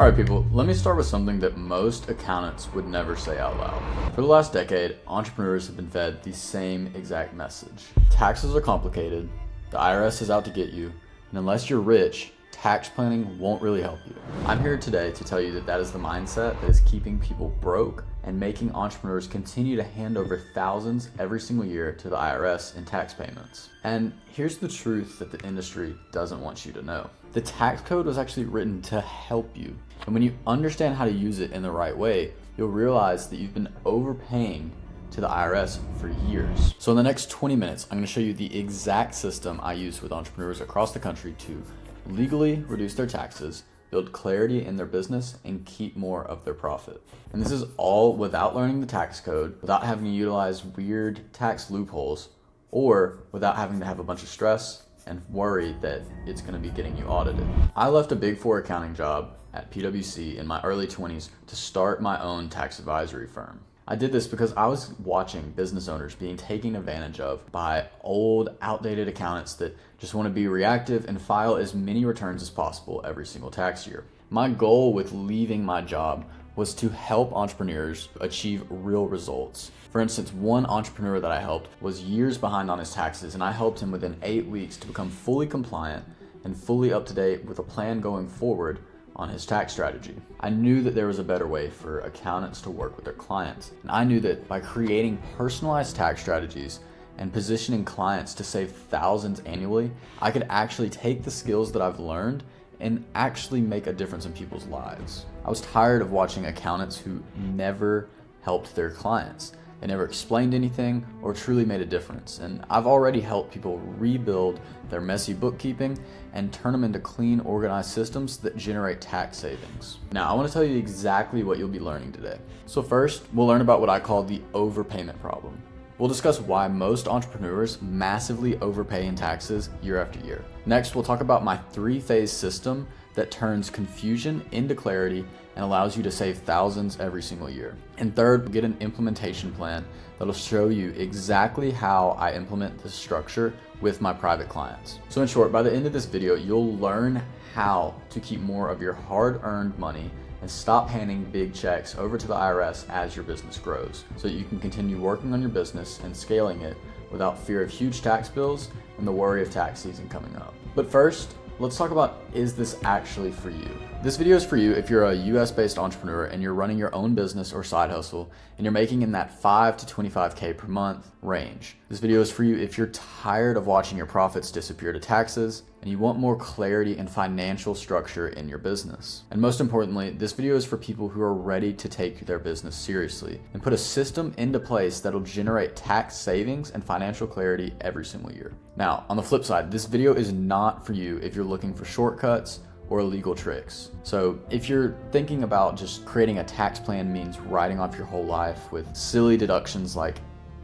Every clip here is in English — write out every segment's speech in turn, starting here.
All right, people, let me start with something that most accountants would never say out loud. For the last decade, entrepreneurs have been fed the same exact message. Taxes are complicated, the IRS is out to get you, and unless you're rich, tax planning won't really help you. I'm here today to tell you that that is the mindset that is keeping people broke and making entrepreneurs continue to hand over thousands every single year to the IRS in tax payments. And here's the truth that the industry doesn't want you to know. The tax code was actually written to help you. And when you understand how to use it in the right way, you'll realize that you've been overpaying to the IRS for years. So in the next 20 minutes, I'm going to show you the exact system I use with entrepreneurs across the country to legally reduce their taxes, build clarity in their business, and keep more of their profit. And this is all without learning the tax code, without having to utilize weird tax loopholes, or without having to have a bunch of stress and worry that it's going to be getting you audited. I left a Big Four accounting job at PwC in my early 20s to start my own tax advisory firm. I did this because I was watching business owners being taken advantage of by old, outdated accountants that just want to be reactive and file as many returns as possible every single tax year. My goal with leaving my job was to help entrepreneurs achieve real results. For instance, one entrepreneur that I helped was years behind on his taxes, and I helped him within 8 weeks to become fully compliant and fully up to date with a plan going forward on his tax strategy. I knew that there was a better way for accountants to work with their clients. And I knew that by creating personalized tax strategies and positioning clients to save thousands annually, I could actually take the skills that I've learned and actually make a difference in people's lives. I was tired of watching accountants who never helped their clients. They never explained anything or truly made a difference. And I've already helped people rebuild their messy bookkeeping and turn them into clean, organized systems that generate tax savings. Now, I want to tell you exactly what you'll be learning today. So first, we'll learn about what I call the overpayment problem. We'll discuss why most entrepreneurs massively overpay in taxes year after year. Next, we'll talk about my 3-phase system that turns confusion into clarity and allows you to save thousands every single year. And third, we'll get an implementation plan that'll show you exactly how I implement this structure with my private clients. So in short, by the end of this video, you'll learn how to keep more of your hard-earned money and stop handing big checks over to the IRS as your business grows, so that you can continue working on your business and scaling it without fear of huge tax bills and the worry of tax season coming up. But first, let's talk about, is this actually for you? This video is for you if you're a US-based entrepreneur and you're running your own business or side hustle and you're making in that 5 to 25K per month range. This video is for you if you're tired of watching your profits disappear to taxes and you want more clarity and financial structure in your business. And most importantly, this video is for people who are ready to take their business seriously and put a system into place that'll generate tax savings and financial clarity every single year. Now, on the flip side, this video is not for you if you're looking for shortcuts or illegal tricks. So if you're thinking about just creating a tax plan means writing off your whole life with silly deductions like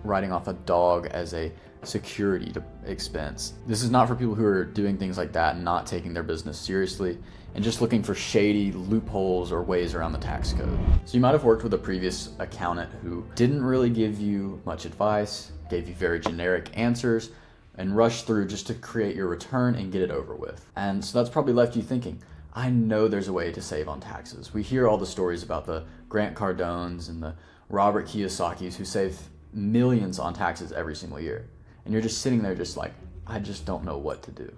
writing off a dog as a security expense, this is not for people who are doing things like that and not taking their business seriously and just looking for shady loopholes or ways around the tax code. So you might have worked with a previous accountant who didn't really give you much advice, gave you very generic answers, and rush through just to create your return and get it over with. And so that's probably left you thinking, I know there's a way to save on taxes. We hear all the stories about the Grant Cardones and the Robert Kiyosakis who save millions on taxes every single year. And you're just sitting there just like, I just don't know what to do.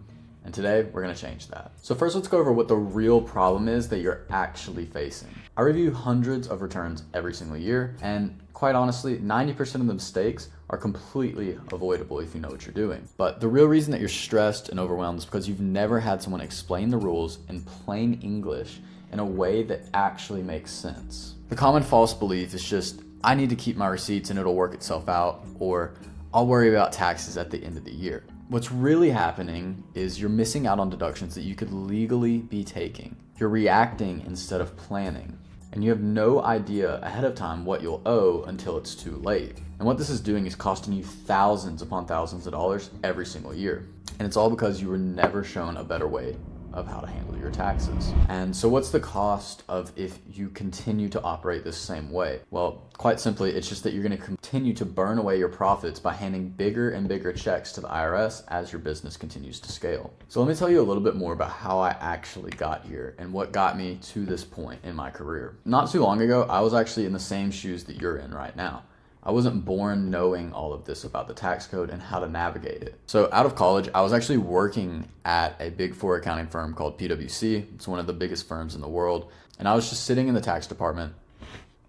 And today we're gonna change that. So first, let's go over what the real problem is that you're actually facing. I review hundreds of returns every single year, and quite honestly, 90% of the mistakes are completely avoidable if you know what you're doing. But the real reason that you're stressed and overwhelmed is because you've never had someone explain the rules in plain English in a way that actually makes sense. The common false belief is just, I need to keep my receipts and it'll work itself out, or I'll worry about taxes at the end of the year. What's really happening is you're missing out on deductions that you could legally be taking. You're reacting instead of planning, and you have no idea ahead of time what you'll owe until it's too late. And what this is doing is costing you thousands upon thousands of dollars every single year. And it's all because you were never shown a better way of how to handle your taxes. And so what's the cost of if you continue to operate this same way? Well, quite simply, it's just that you're going to continue to burn away your profits by handing bigger and bigger checks to the IRS as your business continues to scale. So let me tell you a little bit more about how I actually got here and what got me to this point in my career. Not too long ago, I was actually in the same shoes that you're in right now. I wasn't born knowing all of this about the tax code and how to navigate it. So out of college, I was actually working at a Big Four accounting firm called PwC. It's one of the biggest firms in the world. And I was just sitting in the tax department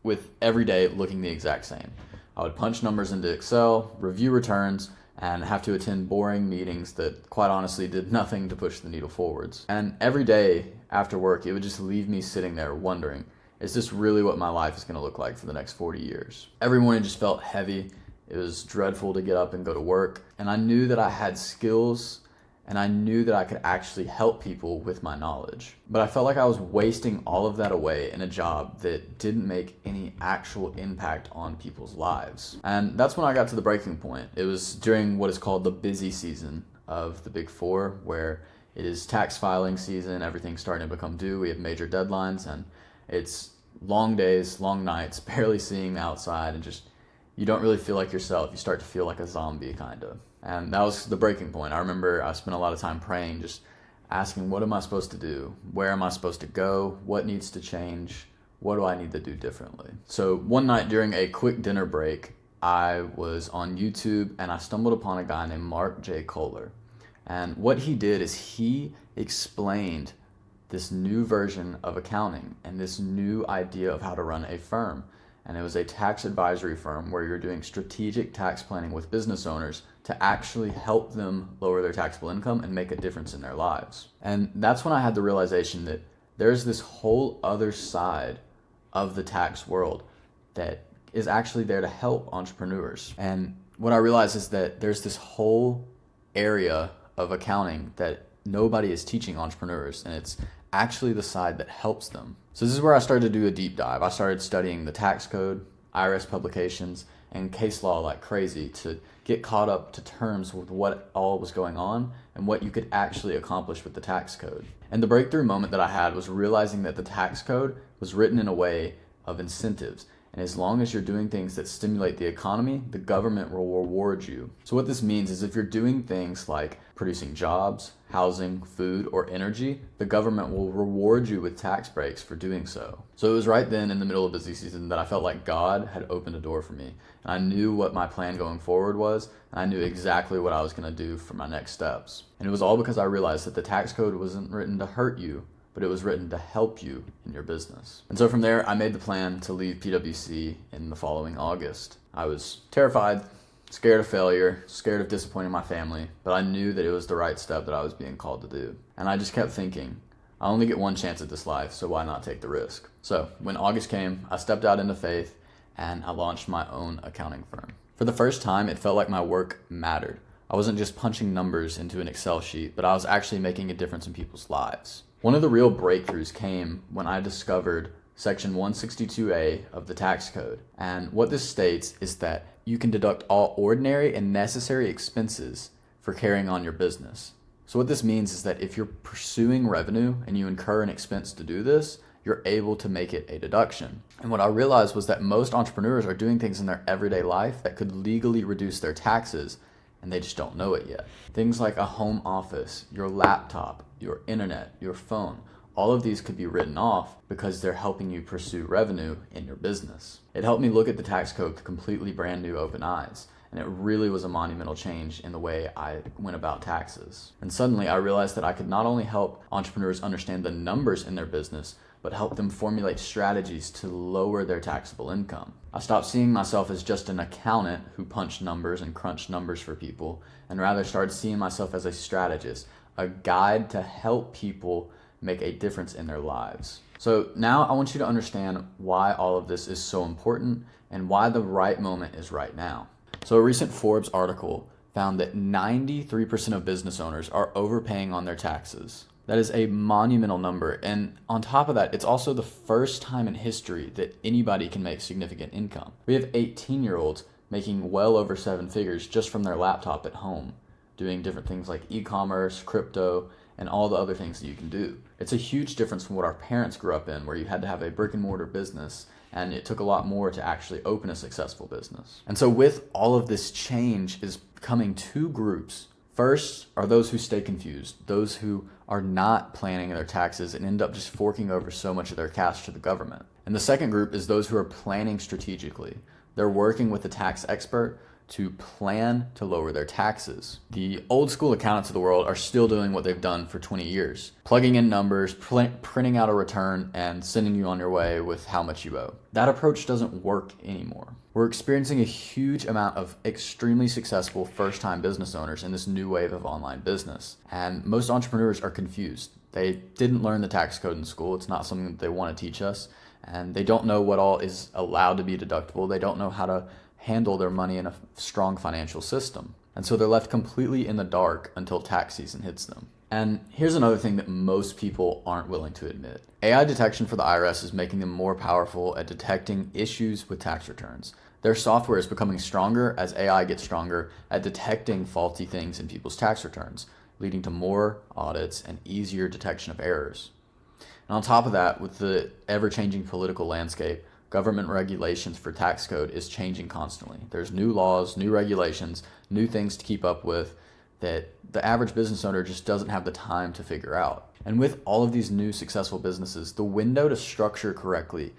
with every day looking the exact same. I would punch numbers into Excel, review returns, and have to attend boring meetings that quite honestly did nothing to push the needle forwards. And every day after work, it would just leave me sitting there wondering, is this really what my life is going to look like for the next 40 years? Every morning just felt heavy. It was dreadful to get up and go to work. And I knew that I had skills and I knew that I could actually help people with my knowledge. But I felt like I was wasting all of that away in a job that didn't make any actual impact on people's lives. And that's when I got to the breaking point. It was during what is called the busy season of the Big Four, where it is tax filing season, everything's starting to become due, we have major deadlines, and it's long days, long nights, barely seeing the outside, and just, you don't really feel like yourself. You start to feel like a zombie, kind of. And that was the breaking point. I remember I spent a lot of time praying, just asking, what am I supposed to do? Where am I supposed to go? What needs to change? What do I need to do differently? So one night during a quick dinner break, I was on YouTube and I stumbled upon a guy named Mark J. Kohler. And what he did is he explained this new version of accounting and this new idea of how to run a firm. And it was a tax advisory firm where you're doing strategic tax planning with business owners to actually help them lower their taxable income and make a difference in their lives. And that's when I had the realization that there's this whole other side of the tax world that is actually there to help entrepreneurs. And what I realized is that there's this whole area of accounting that nobody is teaching entrepreneurs, and it's actually the side that helps them. So this is where I started to do a deep dive. I started studying the tax code, IRS publications, and case law like crazy to get caught up to terms with what all was going on and what you could actually accomplish with the tax code. And the breakthrough moment that I had was realizing that the tax code was written in a way of incentives. And as long as you're doing things that stimulate the economy, the government will reward you. So what this means is if you're doing things like producing jobs, housing, food, or energy, the government will reward you with tax breaks for doing so. So it was right then in the middle of busy season that I felt like God had opened a door for me. And I knew what my plan going forward was, and I knew exactly what I was going to do for my next steps. And it was all because I realized that the tax code wasn't written to hurt you, but it was written to help you in your business. And so from there, I made the plan to leave PwC in the following August. I was terrified, scared of failure, scared of disappointing my family, but I knew that it was the right step that I was being called to do. And I just kept thinking, I only get one chance at this life, so why not take the risk? So when August came, I stepped out into faith and I launched my own accounting firm. For the first time, it felt like my work mattered. I wasn't just punching numbers into an Excel sheet, but I was actually making a difference in people's lives. One of the real breakthroughs came when I discovered Section 162A of the tax code. And what this states is that you can deduct all ordinary and necessary expenses for carrying on your business. So what this means is that if you're pursuing revenue and you incur an expense to do this, you're able to make it a deduction. And what I realized was that most entrepreneurs are doing things in their everyday life that could legally reduce their taxes, and they just don't know it yet. Things like a home office, your laptop, your internet, your phone, all of these could be written off because they're helping you pursue revenue in your business. It helped me look at the tax code with completely brand new open eyes, and it really was a monumental change in the way I went about taxes. And suddenly I realized that I could not only help entrepreneurs understand the numbers in their business, but help them formulate strategies to lower their taxable income. I stopped seeing myself as just an accountant who punched numbers and crunched numbers for people, and rather started seeing myself as a strategist, a guide to help people make a difference in their lives. So now I want you to understand why all of this is so important and why the right moment is right now. So a recent Forbes article found that 93% of business owners are overpaying on their taxes. That is a monumental number. And on top of that, it's also the first time in history that anybody can make significant income. We have 18-year-olds making well over 7 figures just from their laptop at home, doing different things like e-commerce, crypto, and all the other things that you can do. It's a huge difference from what our parents grew up in, where you had to have a brick and mortar business and it took a lot more to actually open a successful business. And so with all of this change is coming two groups. First are those who stay confused, those who are not planning their taxes and end up just forking over so much of their cash to the government. And the second group is those who are planning strategically. They're working with a tax expert to plan to lower their taxes. The old school accountants of the world are still doing what they've done for 20 years, plugging in numbers, printing out a return, and sending you on your way with how much you owe. That approach doesn't work anymore. We're experiencing a huge amount of extremely successful first-time business owners in this new wave of online business. And most entrepreneurs are confused. They didn't learn the tax code in school. It's not something that they want to teach us. And they don't know what all is allowed to be deductible. They don't know how to handle their money in a strong financial system. And so they're left completely in the dark until tax season hits them. And here's another thing that most people aren't willing to admit. AI detection for the IRS is making them more powerful at detecting issues with tax returns. Their software is becoming stronger as AI gets stronger at detecting faulty things in people's tax returns, leading to more audits and easier detection of errors. And on top of that, with the ever-changing political landscape, government regulations for tax code is changing constantly. There's new laws, new regulations, new things to keep up with that the average business owner just doesn't have the time to figure out. And with all of these new successful businesses, the window to structure correctly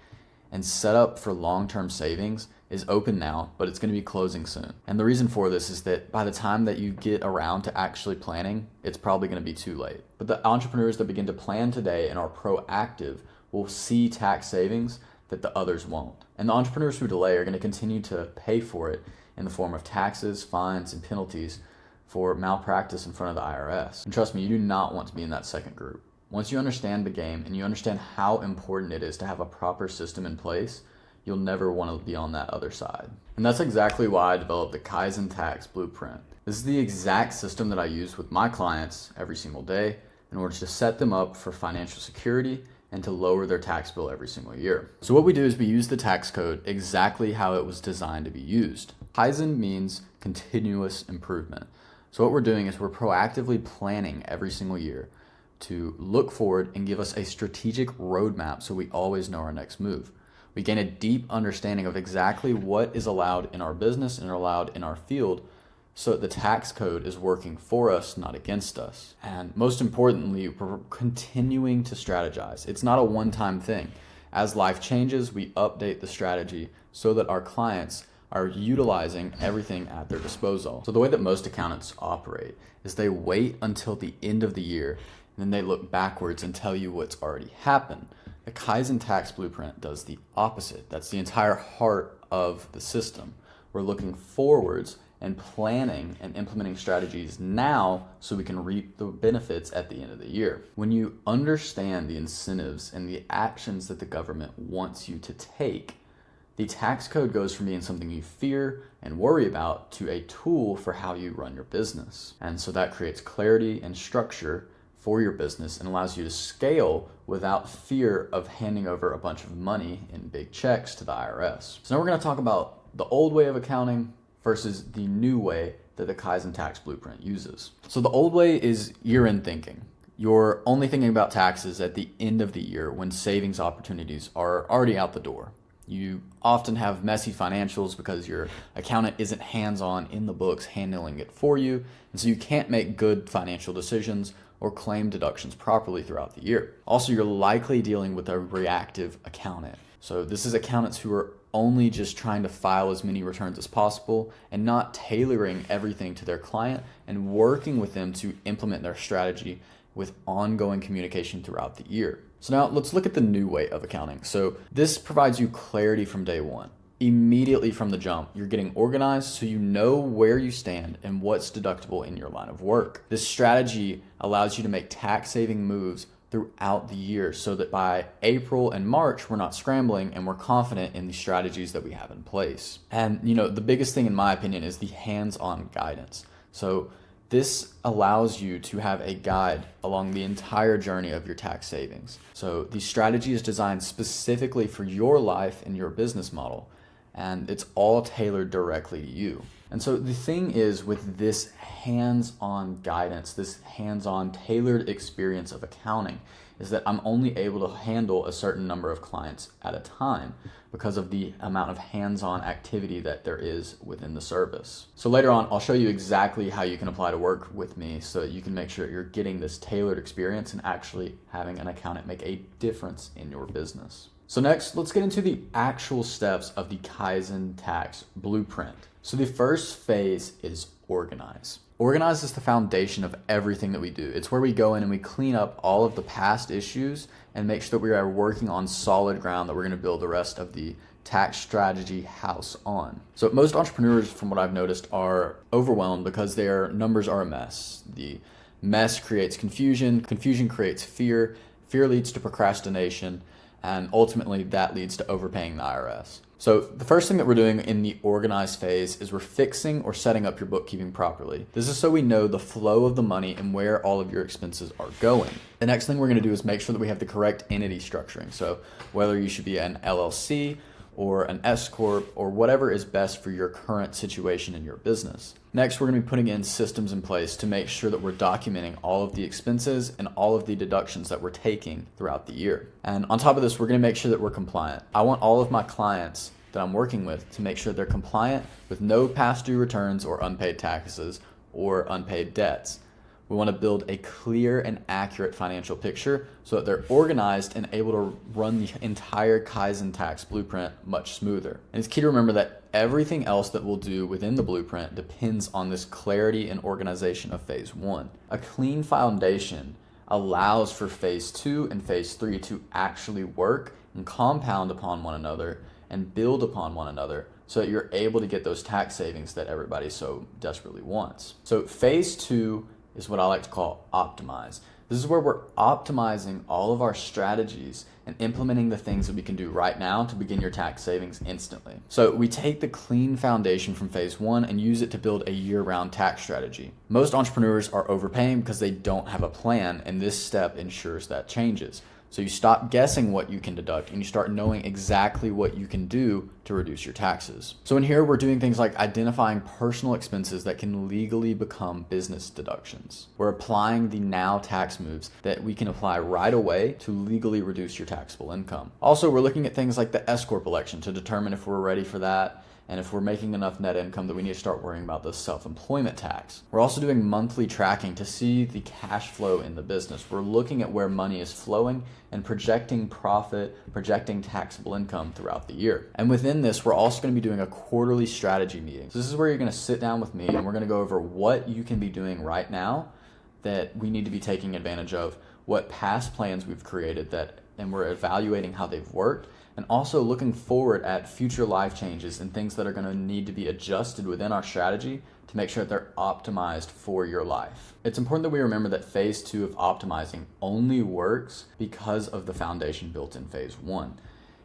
and set up for long-term savings is open now, but it's going to be closing soon. And the reason for this is that by the time that you get around to actually planning, it's probably going to be too late. But the entrepreneurs that begin to plan today and are proactive will see tax savings that the others won't. And the entrepreneurs who delay are going to continue to pay for it in the form of taxes, fines, and penalties for malpractice in front of the IRS. And trust me, you do not want to be in that second group. Once you understand the game and you understand how important it is to have a proper system in place, you'll never want to be on that other side. And that's exactly why I developed the Kaizen Tax Blueprint. This is the exact system that I use with my clients every single day in order to set them up for financial security and to lower their tax bill every single year. So what we do is we use the tax code exactly how it was designed to be used. Kaizen means continuous improvement. So what we're doing is we're proactively planning every single year to look forward and give us a strategic roadmap so we always know our next move. We gain a deep understanding of exactly what is allowed in our business and allowed in our field so that the tax code is working for us, not against us. And most importantly, we're continuing to strategize. It's not a one-time thing. As life changes, we update the strategy so that our clients are utilizing everything at their disposal. So the way that most accountants operate is they wait until the end of the year and then they look backwards and tell you what's already happened. The Kaizen Tax Blueprint does the opposite. That's the entire heart of the system. We're looking forwards and planning and implementing strategies now so we can reap the benefits at the end of the year. When you understand the incentives and the actions that the government wants you to take, the tax code goes from being something you fear and worry about to a tool for how you run your business. And so that creates clarity and structure for your business and allows you to scale without fear of handing over a bunch of money in big checks to the IRS. So now we're going to talk about the old way of accounting versus the new way that the Kaizen Tax Blueprint uses. So the old way is year-end thinking. You're only thinking about taxes at the end of the year when savings opportunities are already out the door. You often have messy financials because your accountant isn't hands-on in the books handling it for you, and so you can't make good financial decisions or claim deductions properly throughout the year. Also, you're likely dealing with a reactive accountant. So this is accountants who are only just trying to file as many returns as possible and not tailoring everything to their client and working with them to implement their strategy with ongoing communication throughout the year. So now let's look at the new way of accounting. So this provides you clarity from day one. Immediately from the jump, you're getting organized so you know where you stand and what's deductible in your line of work. This strategy allows you to make tax saving moves throughout the year so that by April and March, we're not scrambling and we're confident in the strategies that we have in place. And the biggest thing in my opinion is the hands-on guidance. So this allows you to have a guide along the entire journey of your tax savings. So the strategy is designed specifically for your life and your business model, and it's all tailored directly to you. And so the thing is, with this hands-on guidance, this hands-on tailored experience of accounting, is that I'm only able to handle a certain number of clients at a time because of the amount of hands-on activity that there is within the service. So later on, I'll show you exactly how you can apply to work with me so that you can make sure you're getting this tailored experience and actually having an accountant make a difference in your business. So next, let's get into the actual steps of the Kaizen Tax blueprint. So the first phase is organize. Organize is the foundation of everything that we do. It's where we go in and we clean up all of the past issues and make sure that we are working on solid ground that we're going to build the rest of the tax strategy house on. So most entrepreneurs, from what I've noticed, are overwhelmed because their numbers are a mess. The mess creates confusion, confusion creates fear, fear leads to procrastination, and ultimately that leads to overpaying the IRS. So the first thing that we're doing in the organized phase is we're fixing or setting up your bookkeeping properly. This is so we know the flow of the money and where all of your expenses are going. The next thing we're going to do is make sure that we have the correct entity structuring. So whether you should be an LLC or an S Corp or whatever is best for your current situation in your business. Next, we're going to be putting in systems in place to make sure that we're documenting all of the expenses and all of the deductions that we're taking throughout the year. And on top of this, we're going to make sure that we're compliant. I want all of my clients that I'm working with to make sure they're compliant with no past due returns or unpaid taxes or unpaid debts. We want to build a clear and accurate financial picture so that they're organized and able to run the entire Kaizen Tax blueprint much smoother. And it's key to remember that everything else that we'll do within the blueprint depends on this clarity and organization of phase 1. A clean foundation allows for phase 2 and phase 3 to actually work and compound upon one another and build upon one another so that you're able to get those tax savings that everybody so desperately wants. So phase 2 is what I like to call optimize. This is where we're optimizing all of our strategies and implementing the things that we can do right now to begin your tax savings instantly. So we take the clean foundation from phase 1 and use it to build a year-round tax strategy. Most entrepreneurs are overpaying because they don't have a plan, and this step ensures that changes. So you stop guessing what you can deduct and you start knowing exactly what you can do to reduce your taxes. So in here, we're doing things like identifying personal expenses that can legally become business deductions. We're applying the now tax moves that we can apply right away to legally reduce your taxable income. Also, we're looking at things like the S Corp election to determine if we're ready for that, and if we're making enough net income that we need to start worrying about the self-employment tax. We're also doing monthly tracking to see the cash flow in the business. We're looking at where money is flowing and projecting profit, projecting taxable income throughout the year. And within this, we're also going to be doing a quarterly strategy meeting. So this is where you're going to sit down with me and we're going to go over what you can be doing right now that we need to be taking advantage of, what past plans we've created and we're evaluating how they've worked, and also looking forward at future life changes and things that are going to need to be adjusted within our strategy to make sure that they're optimized for your life. It's important that we remember that phase 2 of optimizing only works because of the foundation built in phase 1.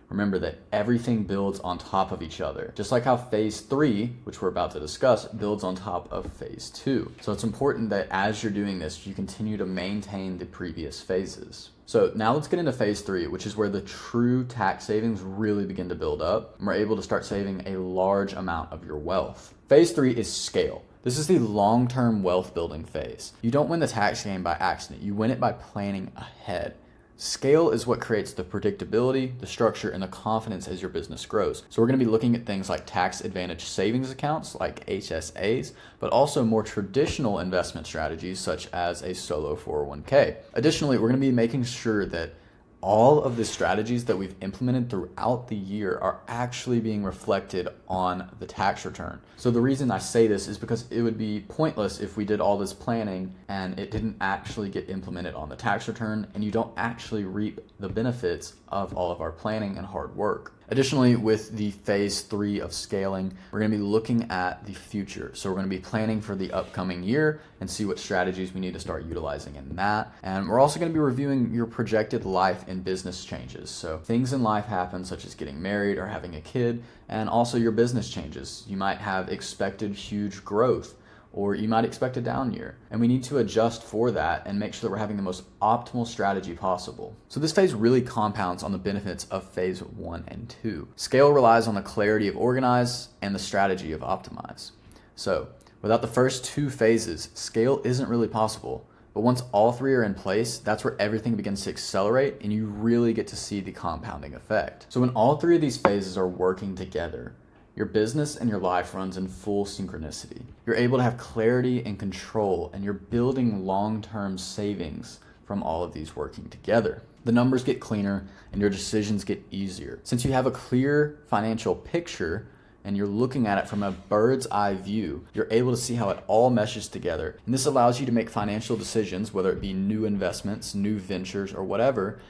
Remember that everything builds on top of each other, just like how phase 3, which we're about to discuss, builds on top of phase 2. So it's important that as you're doing this, you continue to maintain the previous phases. So now let's get into phase 3, which is where the true tax savings really begin to build up, and we're able to start saving a large amount of your wealth. Phase 3 is scale. This is the long-term wealth building phase. You don't win the tax game by accident. You win it by planning ahead. Scale is what creates the predictability, the structure, and the confidence as your business grows. So we're going to be looking at things like tax advantage savings accounts like HSAs, but also more traditional investment strategies such as a solo 401k. Additionally, we're going to be making sure that all of the strategies that we've implemented throughout the year are actually being reflected on the tax return. So the reason I say this is because it would be pointless if we did all this planning and it didn't actually get implemented on the tax return and you don't actually reap the benefits of all of our planning and hard work. Additionally, with the phase 3 of scaling, we're going to be looking at the future. So we're going to be planning for the upcoming year and see what strategies we need to start utilizing in that. And we're also going to be reviewing your projected life and business changes. So things in life happen, such as getting married or having a kid, and also your business changes. You might have expected huge growth, or you might expect a down year. And we need to adjust for that and make sure that we're having the most optimal strategy possible. So this phase really compounds on the benefits of phase 1 and 2. Scale relies on the clarity of organize and the strategy of optimize. So without the first two phases, scale isn't really possible. But once all three are in place, that's where everything begins to accelerate and you really get to see the compounding effect. So when all three of these phases are working together, your business and your life runs in full synchronicity. You're able to have clarity and control, and you're building long-term savings from all of these working together. The numbers get cleaner and your decisions get easier. Since you have a clear financial picture and you're looking at it from a bird's eye view, you're able to see how it all meshes together. And this allows you to make financial decisions, whether it be new investments, new ventures, or whatever,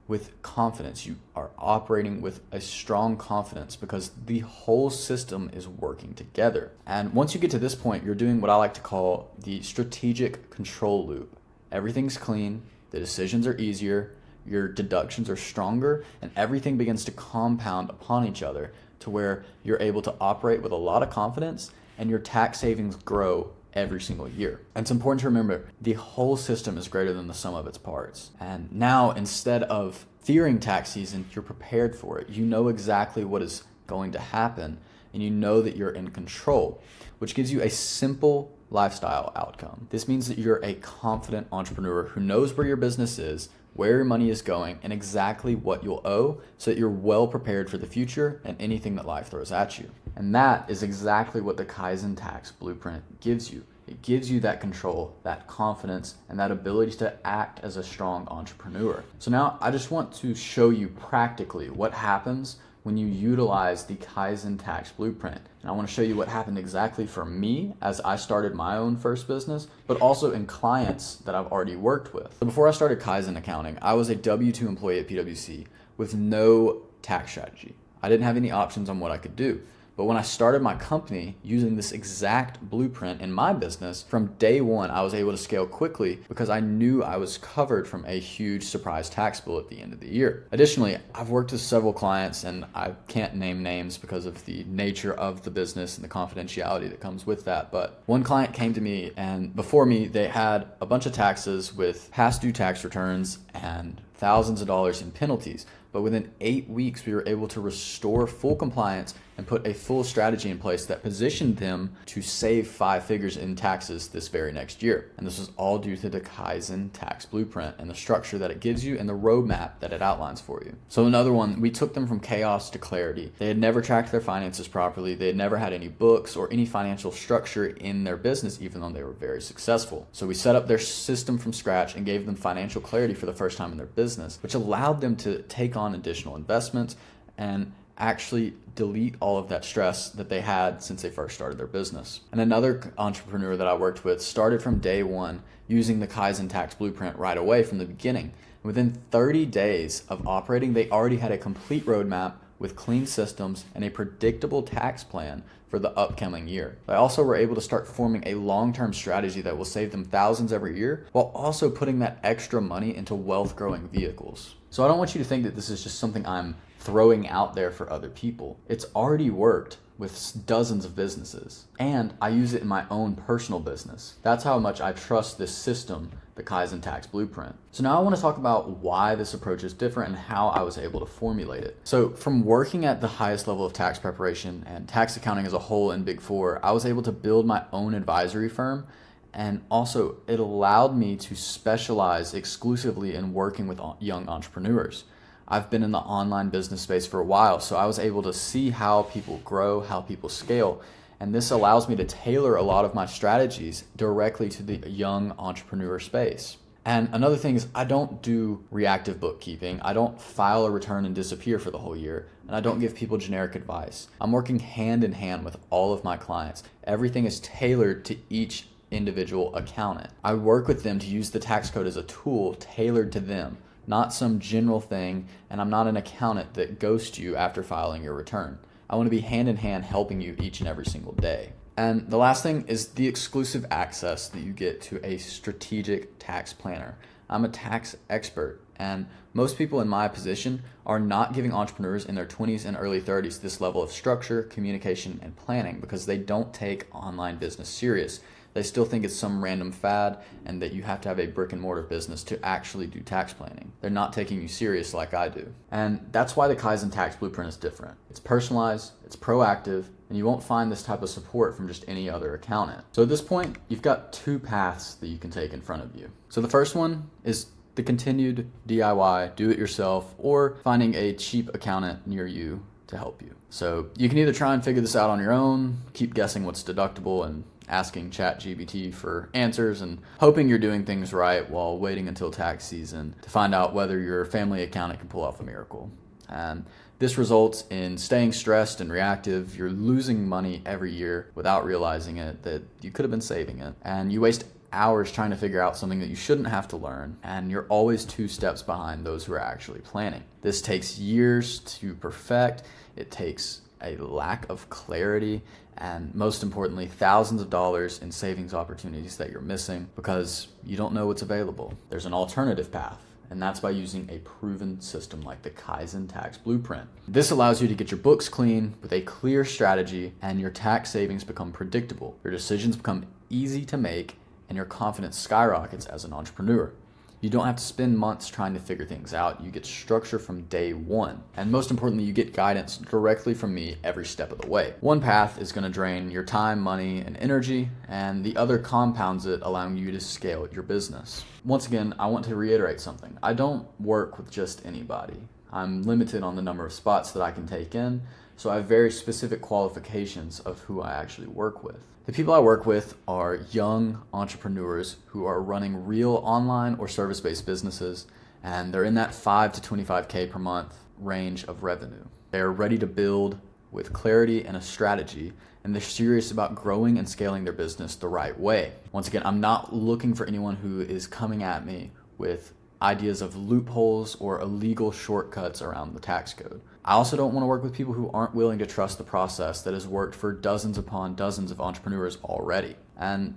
with confidence. You are operating with a strong confidence because the whole system is working together. And once you get to this point, you're doing what I like to call the strategic control loop. Everything's clean, the decisions are easier, your deductions are stronger, and everything begins to compound upon each other to where you're able to operate with a lot of confidence and your tax savings grow every single year. And it's important to remember the whole system is greater than the sum of its parts. And now, instead of fearing tax season, you're prepared for it. You know exactly what is going to happen and you know that you're in control, which gives you a simple lifestyle outcome. This means that you're a confident entrepreneur who knows where your business is, where your money is going, and exactly what you'll owe so that you're well prepared for the future and anything that life throws at you. And that is exactly what the Kaizen Tax Blueprint gives you. It gives you that control, that confidence, and that ability to act as a strong entrepreneur. So now I just want to show you practically what happens when you utilize the Kaizen Tax Blueprint. And I want to show you what happened exactly for me as I started my own first business, but also in clients that I've already worked with. So before I started Kaizen Accounting, I was a W-2 employee at PwC with no tax strategy. I didn't have any options on what I could do. But when I started my company using this exact blueprint in my business, from day one, I was able to scale quickly because I knew I was covered from a huge surprise tax bill at the end of the year. Additionally, I've worked with several clients, and I can't name names because of the nature of the business and the confidentiality that comes with that. But one client came to me, and before me, they had a bunch of taxes with past due tax returns and thousands of dollars in penalties. But within 8 weeks, we were able to restore full compliance and put a full strategy in place that positioned them to save 5 figures in taxes this very next year. And this was all due to the Kaizen Tax Blueprint and the structure that it gives you and the roadmap that it outlines for you. So another one, we took them from chaos to clarity. They had never tracked their finances properly. They had never had any books or any financial structure in their business, even though they were very successful. So we set up their system from scratch and gave them financial clarity for the first time in their business, which allowed them to take on additional investments and actually delete all of that stress that they had since they first started their business. And another entrepreneur that I worked with started from day one using the Kaizen Tax Blueprint right away from the beginning. Within 30 days of operating, they already had a complete roadmap with clean systems and a predictable tax plan for the upcoming year. They also were able to start forming a long-term strategy that will save them thousands every year while also putting that extra money into wealth-growing vehicles. So I don't want you to think that this is just something I'm throwing out there for other people. It's already worked with dozens of businesses, and I use it in my own personal business. That's how much I trust this system, the Kaizen Tax Blueprint. So now I want to talk about why this approach is different and how I was able to formulate it. So from working at the highest level of tax preparation and tax accounting as a whole in Big Four, I was able to build my own advisory firm. And also it allowed me to specialize exclusively in working with young entrepreneurs. I've been in the online business space for a while, so I was able to see how people grow, how people scale. And this allows me to tailor a lot of my strategies directly to the young entrepreneur space. And another thing is I don't do reactive bookkeeping. I don't file a return and disappear for the whole year. And I don't give people generic advice. I'm working hand in hand with all of my clients. Everything is tailored to each individual accountant. I work with them to use the tax code as a tool tailored to them, not some general thing, and I'm not an accountant that ghosts you after filing your return. I want to be hand in hand helping you each and every single day. And the last thing is the exclusive access that you get to a strategic tax planner. I'm a tax expert, and most people in my position are not giving entrepreneurs in their 20s and early 30s this level of structure, communication, and planning because they don't take online business serious. They still think it's some random fad and that you have to have a brick and mortar business to actually do tax planning. They're not taking you serious like I do. And that's why the Kaizen Tax Blueprint is different. It's personalized, it's proactive, and you won't find this type of support from just any other accountant. So at this point, you've got two paths that you can take in front of you. So the first one is the continued DIY, do it yourself, or finding a cheap accountant near you to help you. So you can either try and figure this out on your own, keep guessing what's deductible and asking ChatGPT for answers and hoping you're doing things right while waiting until tax season to find out whether your family accountant can pull off a miracle. And this results in staying stressed and reactive. You're losing money every year without realizing it, that you could have been saving it. And you waste hours trying to figure out something that you shouldn't have to learn, and you're always 2 steps behind those who are actually planning. This takes years to perfect. It takes a lack of clarity, and most importantly, thousands of dollars in savings opportunities that you're missing because you don't know what's available. There's an alternative path, and that's by using a proven system like the Kaizen Tax Blueprint. This allows you to get your books clean with a clear strategy, and your tax savings become predictable. Your decisions become easy to make, and your confidence skyrockets as an entrepreneur. You don't have to spend months trying to figure things out. You get structure from day one. And most importantly, you get guidance directly from me every step of the way. One path is going to drain your time, money, and energy, and the other compounds it, allowing you to scale your business. Once again, I want to reiterate something. I don't work with just anybody. I'm limited on the number of spots that I can take in, so I have very specific qualifications of who I actually work with. The people I work with are young entrepreneurs who are running real online or service-based businesses, and they're in that 5 to 25K per month range of revenue. They're ready to build with clarity and a strategy, and they're serious about growing and scaling their business the right way. Once again, I'm not looking for anyone who is coming at me with ideas of loopholes or illegal shortcuts around the tax code. I also don't want to work with people who aren't willing to trust the process that has worked for dozens upon dozens of entrepreneurs already. And,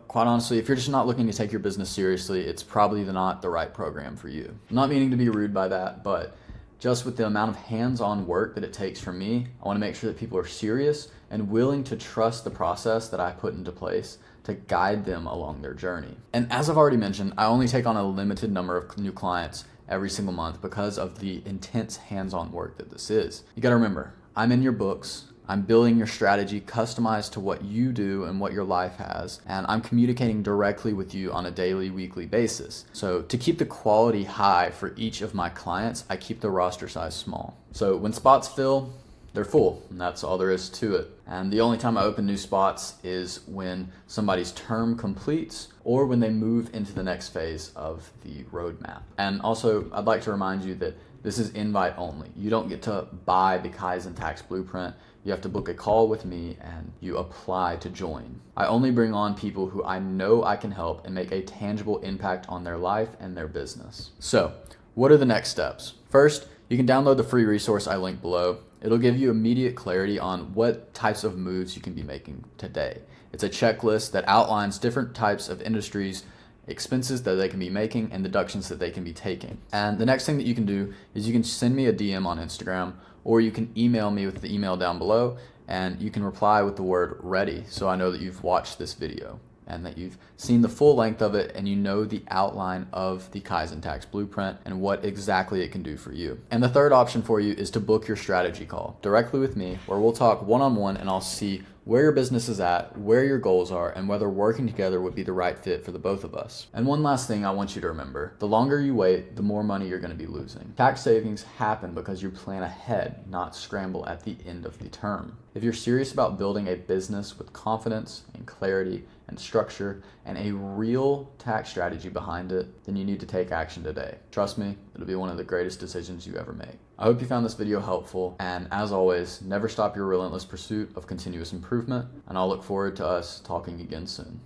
quite honestly, if you're just not looking to take your business seriously, it's probably not the right program for you. I'm not meaning to be rude by that, but just with the amount of hands-on work that it takes from me, I want to make sure that people are serious and willing to trust the process that I put into place to guide them along their journey. And as I've already mentioned, I only take on a limited number of new clients every single month because of the intense hands-on work that this is. You gotta remember, I'm in your books, I'm building your strategy customized to what you do and what your life has, and I'm communicating directly with you on a daily, weekly basis. So to keep the quality high for each of my clients, I keep the roster size small. So when spots fill, they're full, and that's all there is to it. And the only time I open new spots is when somebody's term completes or when they move into the next phase of the roadmap. And also, I'd like to remind you that this is invite only. You don't get to buy the Kaizen Tax Blueprint. You have to book a call with me and you apply to join. I only bring on people who I know I can help and make a tangible impact on their life and their business. So, what are the next steps? First, you can download the free resource I link below. It'll give you immediate clarity on what types of moves you can be making today. It's a checklist that outlines different types of industries, expenses that they can be making, and deductions that they can be taking. And the next thing that you can do is you can send me a DM on Instagram, or you can email me with the email down below, and you can reply with the word ready so I know that you've watched this video and that you've seen the full length of it and you know the outline of the Kaizen Tax Blueprint and what exactly it can do for you. And the third option for you is to book your strategy call directly with me, where we'll talk one-on-one and I'll see where your business is at, where your goals are, and whether working together would be the right fit for the both of us. And one last thing I want you to remember, the longer you wait, the more money you're going to be losing. Tax savings happen because you plan ahead, not scramble at the end of the term. If you're serious about building a business with confidence and clarity and structure and a real tax strategy behind it, then you need to take action today. Trust me, it'll be one of the greatest decisions you ever make. I hope you found this video helpful, and as always, never stop your relentless pursuit of continuous improvement, and I'll look forward to us talking again soon.